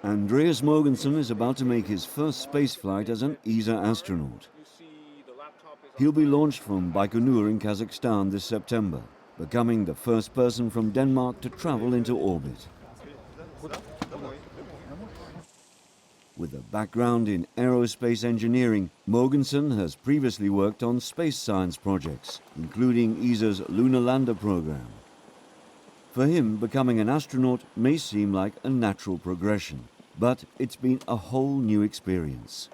Andreas Mogensen is about to make his first space flight as an ESA astronaut. He'll be launched from Baikonur in Kazakhstan this September, becoming the first person from Denmark to travel into orbit. With a background in aerospace engineering, Mogensen has previously worked on space science projects, including ESA's Lunar Lander program. For him, becoming an astronaut may seem like a natural progression, but it's been a whole new experience.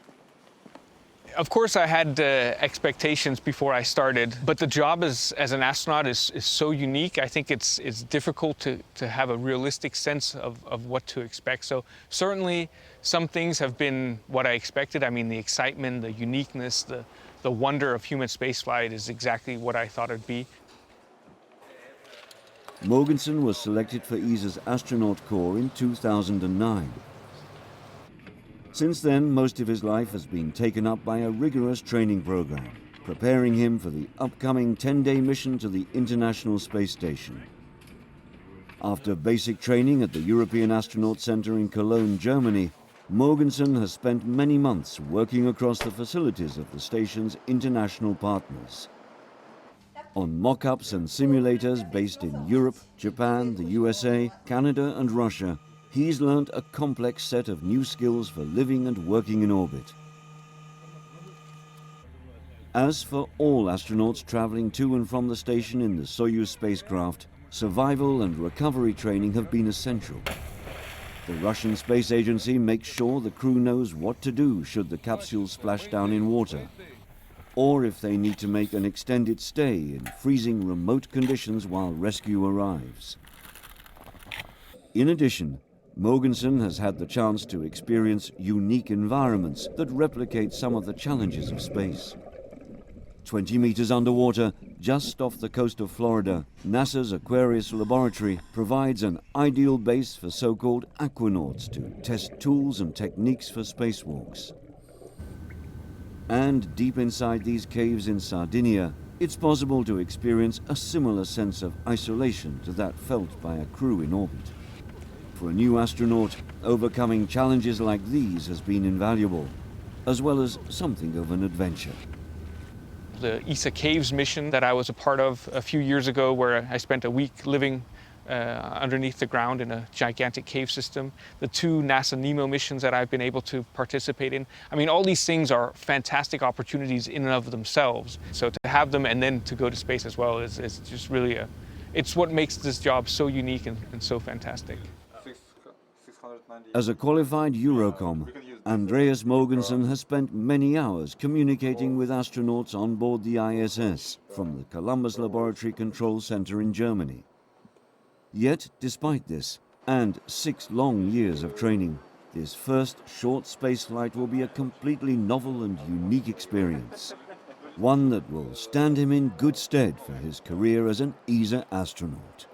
Of course, I had expectations before I started, but the job as an astronaut is so unique. I think it's difficult to have a realistic sense of what to expect. So certainly some things have been what I expected. I mean, the excitement, the uniqueness, the wonder of human spaceflight is exactly what I thought it'd be. Mogensen was selected for ESA's astronaut corps in 2009. Since then, most of his life has been taken up by a rigorous training program, preparing him for the upcoming 10-day mission to the International Space Station. After basic training at the European Astronaut Center in Cologne, Germany, Mogensen has spent many months working across the facilities of the station's international partners. On mock-ups and simulators based in Europe, Japan, the USA, Canada and Russia, he's learned a complex set of new skills for living and working in orbit. As for all astronauts traveling to and from the station in the Soyuz spacecraft, survival and recovery training have been essential. The Russian Space Agency makes sure the crew knows what to do should the capsule splash down in water, or if they need to make an extended stay in freezing remote conditions while rescue arrives. In addition, Mogensen has had the chance to experience unique environments that replicate some of the challenges of space. 20 meters underwater, just off the coast of Florida, NASA's Aquarius laboratory provides an ideal base for so-called aquanauts to test tools and techniques for spacewalks. And deep inside these caves in Sardinia, it's possible to experience a similar sense of isolation to that felt by a crew in orbit. For a new astronaut, overcoming challenges like these has been invaluable, as well as something of an adventure. The ESA Caves mission that I was a part of a few years ago, where I spent a week living underneath the ground in a gigantic cave system. The two NASA NEEMO missions that I've been able to participate in. I mean, all these things are fantastic opportunities in and of themselves. So to have them and then to go to space as well is just really it's what makes this job so unique and so fantastic. As a qualified Eurocom, Andreas Mogensen has spent many hours communicating with astronauts on board the ISS from the Columbus Laboratory Control Center in Germany. Yet, despite this, and 6 long years of training, this first short spaceflight will be a completely novel and unique experience. One that will stand him in good stead for his career as an ESA astronaut.